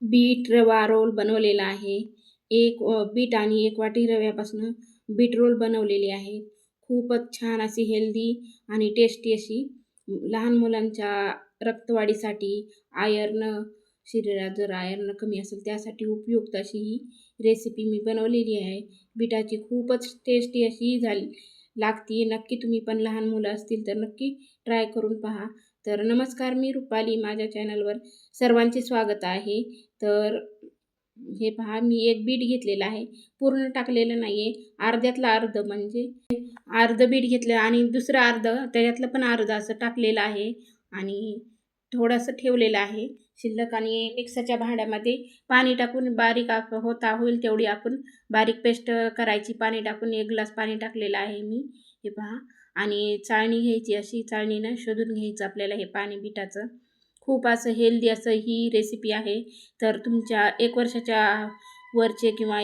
Bit रवा role बनवलेला आहे. बीट आणि 1 वाटी रव्यापासून बीट रोल बनवलेले आहेत. खूपच छान अशी हेल्दी आणि टेस्टी अशी लहान मुलांच्या रक्तवाढीसाठी आयर्न शरीरात जर आयर्न कमी असेल त्यासाठी उपयुक्त अशी ही रेसिपी मी बनवलेली आहे. बीटाची खूपच टेस्टी अशी लागते. नक्की तुम्ही पण लहान मुलं असतील तर नक्की ट्राय करून पहा. तर नमस्कार, मी रुपाली, माझ्या चॅनलवर सर्वांचे स्वागत आहे. तर हे पहा, मी एक बीट घेतलेला आहे. पूर्ण टाकलेलं नाहीये, अर्ध्यातलं अर्ध म्हणजे अर्ध बीट घेतलं आणि दुसरं अर्ध त्याच्यातलं पण अर्ध असं टाकलेलं आहे आणि थोडंसं ठेवलेलं आहे शिल्लक. आणि मिक्सरच्या भांड्यामध्ये पाणी टाकून बारीक होईल तेवढी आपण बारीक पेस्ट करायची. पाणी टाकून 1 ग्लास पाणी टाकलेलं आहे मी. हे पहा, आणि चाळणी घ्यायची, अशी चाळणीनं शोधून घ्यायचं आपल्याला हे पाणी बिटाचं. खूप असं हेल्दी असं ही रेसिपी आहे. तर तुमच्या 1 वर्षाच्या वरचे किंवा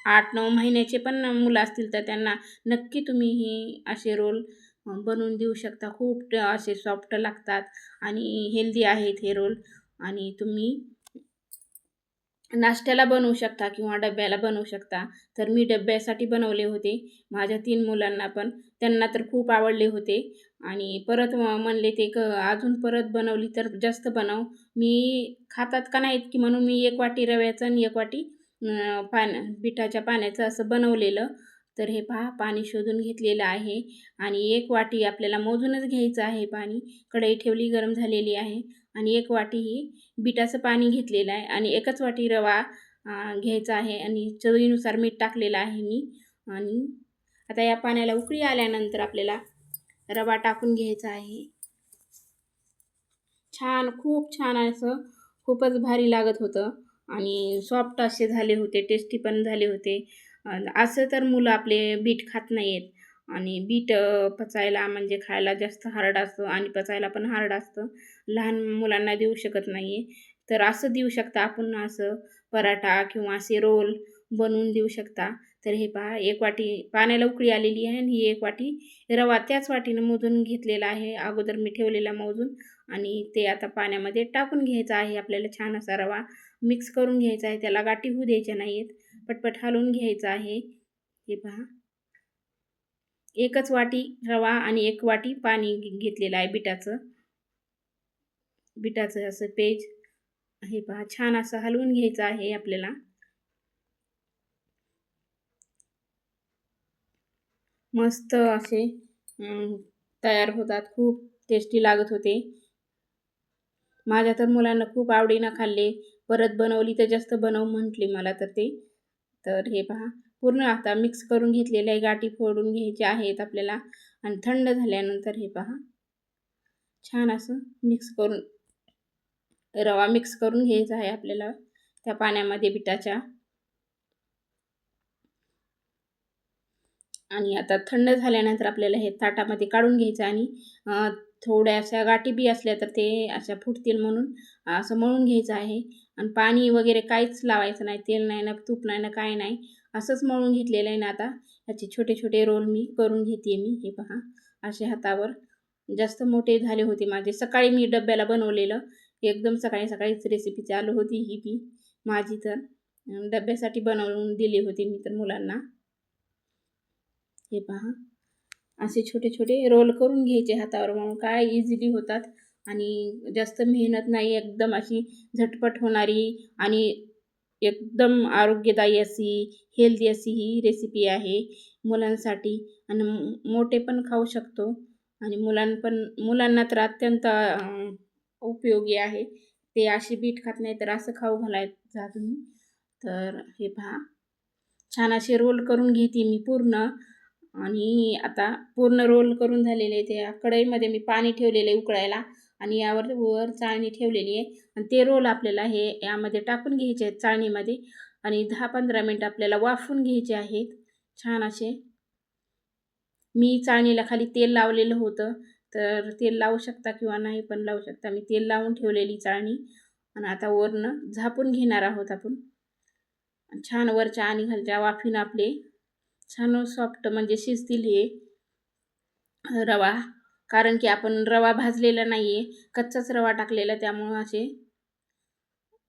8-9 महिन्याचे पण मुलं असतील तर त्यांना नक्की तुम्ही ही असे रोल बनवून देऊ शकता. खूप असे सॉफ्ट लागतात आणि हेल्दी आहेत हे रोल. आणि तुम्ही नाश्त्याला बनवू शकता किंवा डब्याला बनवू शकता. तर मी डब्यासाठी बनवले होते माझ्या 3 मुलांना पण. त्यांना तर खूप आवडले होते आणि परत म्हणले ते अजून परत बनवली तर जास्त बनव. मी खातात का नाहीत की म्हणून मी 1 वाटी रव्याचं आणि 1 वाटी बिठाच्या पाण्याचं असं बनवलेलं. तर हे पहा, पाणी शोधून घेतलेलं आहे आणि 1 वाटी आपल्याला मोजूनच घ्यायचं आहे पाणी. कढई ठेवली, गरम झालेली आहे आणि 1 वाटी ही बिटाचं पाणी घेतलेलं आहे आणि 1च वाटी रवा घ्यायचा आहे आणि चवीनुसार मीठ टाकलेलं आहे मी. आणि आता या पाण्याला उकळी आल्यानंतर आपल्याला रवा टाकून घ्यायचा आहे. खूप छान असं खूपच भारी लागत होतं आणि सॉफ्ट असे झाले होते, टेस्टी पण झाले होते. असं तर मुलं आपले बीट खात नाहीत आणि बीट पचायला म्हणजे खायला जास्त हार्ड असतं आणि पचायला पण हार्ड असतं. लहान मुलांना देऊ शकत नाही. तर असं देऊ शकता आपण, असं पराठा किंवा असे रोल बनवून देऊ शकता. तर हे पहा, 1 वाटी पाण्याला उकळी आलेली आहे आणि ही 1 वाटी रवा त्याच वाटीनं मोजून घेतलेला आहे. अगोदर मी ठेवलेला मोजून आणि ते आता पाण्यामध्ये टाकून घ्यायचा आहे. आपल्याला छान असा रवा मिक्स करून घ्यायचा आहे. त्याला गाठी होऊ द्यायच्या नाहीत. पटपट हलवून घ्यायचं आहे. हे पहा, 1च वाटी रवा आणि 1 वाटी पाणी घेतलेलं आहे बिटाचं असं पेज. हे पहा, छान असं हलवून घ्यायचं आहे आपल्याला. मस्त असे तयार होतात. खूप टेस्टी लागत होते. माझ्या तर मुलांना खूप आवडीनं खाल्ले. परत बनवली तर जास्त बनव म्हटली मला तर ते. तर हे पहा, पूर्ण आता मिक्स करून घेतलेले आहे. गाठी फोडून घ्यायच्या आहेत आपल्याला आणि थंड झाल्यानंतर हे पहा, छान असं रवा मिक्स करून घ्यायचा आहे आपल्याला त्या पाण्यामध्ये बिटाच्या. आणि आता थंड झाल्यानंतर आपल्याला हे ताटामध्ये काढून घ्यायचं आणि थोड्याशा गाठी बी असल्या तर ते अशा फुटतील म्हणून असं मळून घ्यायचं आहे. आणि पाणी वगैरे काहीच लावायचं नाही, तेल नाही ना, तूप नाही ना, काय नाही. असंच मळून घेतलेलं आहे ना. आता याचे छोटे छोटे रोल मी करून घेते मी. हे पहा, असे हातावर जास्त मोठे झाले होते माझे. सकाळी मी डब्याला बनवलेलं, एकदम सकाळी सकाळीच रेसिपी चालू होती ही बी माझी. तर डब्यासाठी बनवून दिली होती मी तर मुलांना. हे पहा, असे छोटे छोटे रोल करून घ्यायचे हातावर, म्हणून काय इझिली होतात आणि जास्त मेहनत नाही. एकदम अशी झटपट होणारी आणि एकदम आरोग्यदायी अशी हेल्दी अशी ही रेसिपी आहे मुलांसाठी. आणि मोठे पण खाऊ शकतो आणि मुलांना तर अत्यंत उपयोगी आहे. ते अशी बीट खात नाही तर असं खाऊ घालायचा तुम्ही. तर हे पहा, छान असे रोल करून घेते मी पूर्ण. आणि आता पूर्ण रोल करून झालेले त्या कढईमध्ये मी पाणी ठेवलेलं आहे उकळायला आणि वर चाळणी ठेवलेली आहे आणि ते रोल आपल्याला यामध्ये टाकून घ्यायचे आहेत चाळणीमध्ये आणि 10-15 मिनिट आपल्याला वाफवून घ्यायचे आहेत छान असे. मी चाळणीला खाली तेल लावलेलं होतं, तर तेल लावू शकता किंवा नाही पण लावू शकता. मी तेल लावून ठेवलेली चाळणी आणि आता वरनं झापून घेणार आहोत आपण. छान वरच्या आणि खालच्या वाफीनं आपले छान सॉफ्ट म्हणजे शिजतील हे रवा. कारण की आपण रवा भाजलेला नाही आहे, कच्चाच रवा टाकलेला, त्यामुळं असे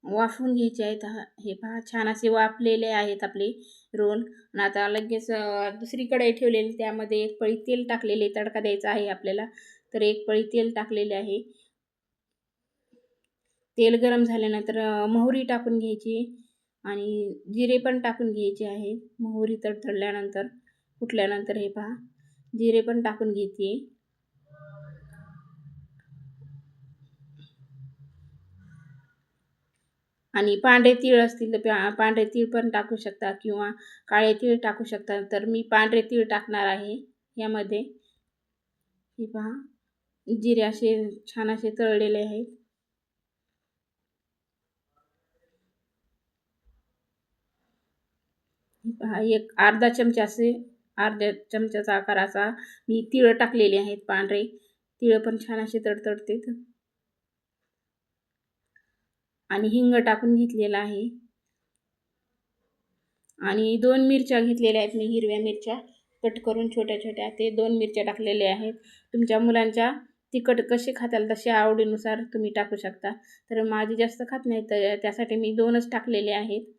वाफवून घ्यायचे आहेत. हे पहा छान असे वाफलेले आहेत आपले रोल. आणि आता लगेच दुसरी कढई ठेवलेली, त्यामध्ये एक पळी तेल टाकलेले, तडका द्यायचा आहे आपल्याला. तर एक पळी तेल टाकलेले आहे. तेल गरम झाल्यानंतर मोहरी टाकून घ्यायची आणि जिरे पण टाकून घ्यायचे आहे. मोहरी तडतडल्यानंतर फुटल्यानंतर हे पहा जिरे पण टाकून घेते. आणि पांढरे तीळ असतील तर पांढरे तीळ पण टाकू शकता किंवा काळे तीळ टाकू शकता. तर मी पांढरे तीळ टाकणार आहे यामध्ये. हे पहा जिरे असे छान असे तळलेले आहेत. हे पहा एक अर्धा चमचा असे अर्ध्या चमच्याचा आकाराचा मी तीळ टाकलेले आहेत. पांढरे तीळ पण छान असे तडतडते आणि हिंग टाकून घेतलेला आहे. आणि 2 मिरच्या घेतलेल्या आहेत मी, हिरव्या मिरच्या कट करून छोट्या छोट्या, ते 2 मिरच्या टाकलेल्या आहेत. तुमच्या मुलांच्या तिखट कसे खाताल तसे आवडीनुसार तुम्ही टाकू शकता. तर माझी जास्त खात नाहीत, तर त्यासाठी मी 2च टाकलेले आहेत.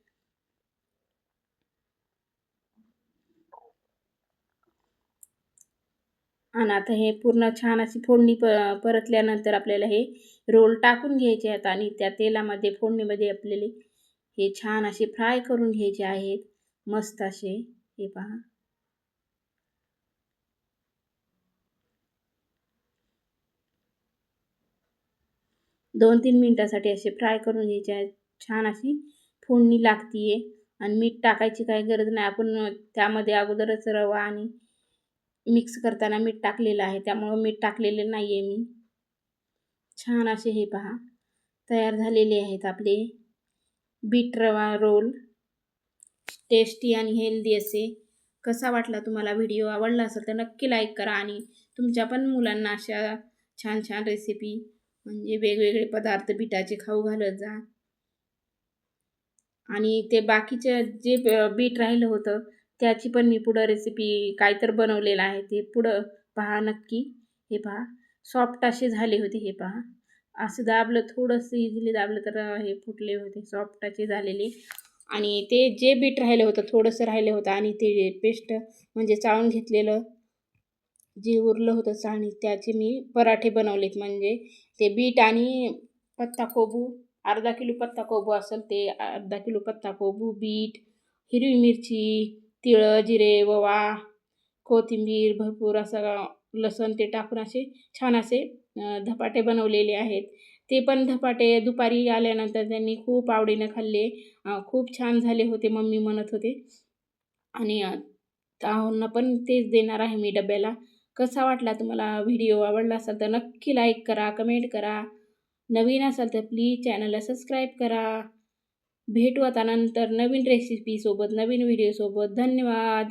आणि आता हे पूर्ण छान अशी फोडणी परतल्यानंतर आपल्याला हे रोल टाकून घ्यायचे आहेत आणि त्या तेलामध्ये फोडणीमध्ये आपल्याला हे छान असे फ्राय करून घ्यायचे आहेत. मस्त असे हे पहा. 2-3 मिनिटासाठी असे फ्राय करून घ्यायचे आहेत. छान अशी फोडणी लागतीये आणि मीठ टाकायची काही गरज नाही. आपण त्यामध्ये अगोदरच रवा आणि मिक्स करताना मीठ टाकलेलं आहे, त्यामुळं मीठ टाकलेलं नाही आहे मी. छान असे हे पहा तयार झालेले आहेत आपले बीट रवा रोल. टेस्टी आणि हेल्दी असे. कसा वाटला तुम्हाला व्हिडिओ? आवडला असेल तर नक्की लाईक करा आणि तुमच्या पण मुलांना अशा छान छान रेसिपी म्हणजे वेगवेगळे पदार्थ बीटाचे खाऊ घालत जा. आणि ते बाकीचे जे बीट राहिलं होतं त्याची पण मी पुढं रेसिपी काय तर बनवलेलं आहे, ते पुढं पहा नक्की. हे पहा सॉफ्ट असे झाले होते. हे पहा असं दाबलं, थोडंसं इझिली दाबलं तर हे फुटले होते, सॉफ्ट असे झालेले. आणि ते जे बीट राहिलं होतं थोडंसं राहिलं होतं आणि ते पेस्ट म्हणजे चाळून घेतलेलं जे उरलं होतं चाळणी, त्याचे मी पराठे बनवलेत. म्हणजे ते बीट आणि पत्ताकोबी, अर्धा किलो पत्ताकोबी असेल ते अर्धा किलो पत्ताकोबी, बीट, हिरवी मिरची, तिळं, जिरे, ओवा, कोथिंबीर, भरपूर असं लसूण ते टाकून असे छान असे धपाटे बनवलेले आहेत. ते पण धपाटे दुपारी आल्यानंतर त्यांनी खूप आवडीनं खाल्ले. खूप छान झाले होते मम्मी म्हणत होते. आणि त्यांना पण तेच देणार आहे मी डब्याला. कसा वाटला तुम्हाला व्हिडिओ? आवडला असेल तर नक्की लाईक करा, कमेंट करा. नवीन असाल तर प्लीज चॅनलला सबस्क्राईब करा. भेटू आता नंतर नवीन रेसिपीसोबत, नवीन व्हिडिओसोबत. धन्यवाद.